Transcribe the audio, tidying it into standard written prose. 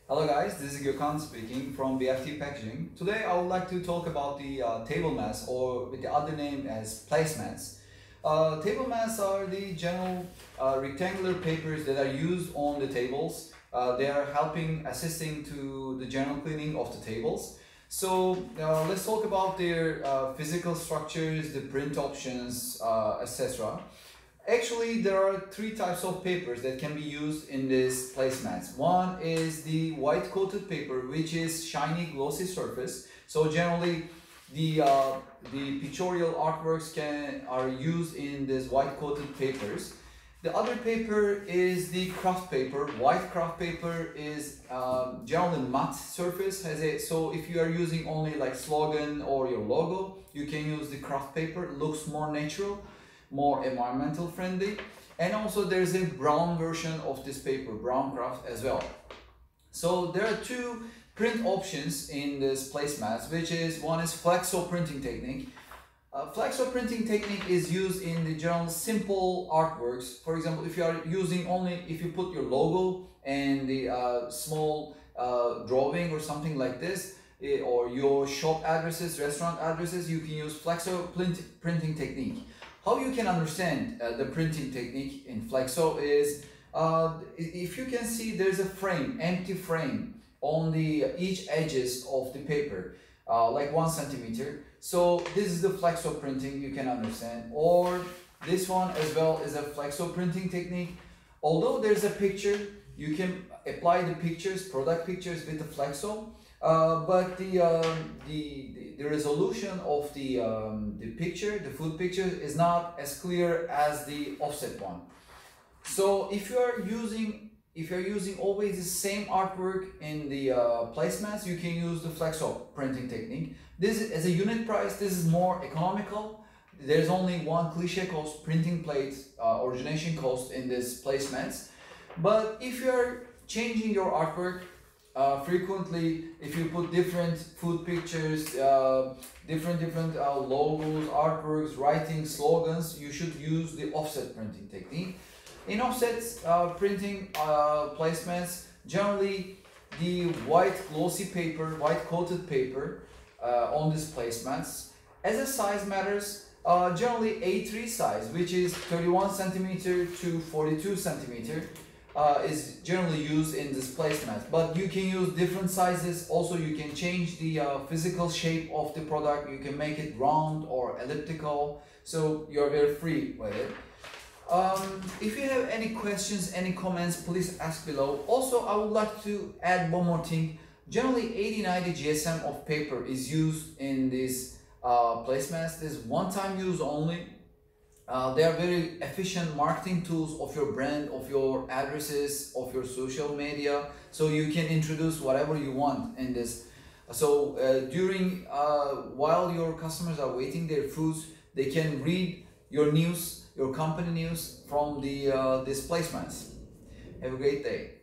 Hello guys, this is Gökhan speaking from BFT Packaging. Today I would like to talk about the table mats, or with the other name as placemats. Table mats are the general rectangular papers that are used on the tables. They are assisting to the general cleaning of the tables. So let's talk about their physical structures, the print options, etc. Actually, there are three types of papers that can be used in this placemats. One is the white coated paper, which is shiny, glossy surface. So generally, the pictorial artworks are used in this white coated papers. The other paper is the kraft paper. White kraft paper is generally matte surface. So if you are using only like slogan or your logo, you can use the kraft paper. Looks more natural, more environmental friendly. And also there's a brown version of this paper, brown kraft as well. So there are two print options in this placemats, which is one is flexo printing technique. Flexo printing technique is used in the general simple artworks. For example, if you put your logo and the small drawing or something like this, or your shop addresses, restaurant addresses, you can use flexo printing technique. How you can understand the printing technique in flexo is, if you can see, there's a frame, empty frame on the each edges of the paper, like 1 centimeter. So this is the flexo printing you can understand. Or this one as well is a flexo printing technique. Although there's a picture, you can apply the pictures, product pictures with the flexo. But the resolution of the picture, the food picture, is not as clear as the offset one. So if you're using always the same artwork in the placemats, you can use the flexo printing technique. This is, as a unit price, this is more economical. There's only one cliche cost, printing plate origination cost in this placemats. But if you're changing your artwork frequently, if you put different food pictures, different logos, artworks, writing, slogans, you should use the offset printing technique. In offset printing placemats, generally the white glossy paper, white coated paper on these placemats, as a size matters, generally A3 size, which is 31 centimeter to 42 centimeter. Is generally used in this placemat, but you can use different sizes. Also, you can change the physical shape of the product. You can make it round or elliptical, so you're very free with it. If you have any questions, any comments, please ask below. Also, I would like to add one more thing. Generally 80-90 GSM of paper is used in these placemats. This is one-time use only. They are very efficient marketing tools of your brand, of your addresses, of your social media. So you can introduce whatever you want in this. So while your customers are waiting their foods, they can read your news, your company news from these placemats. Have a great day.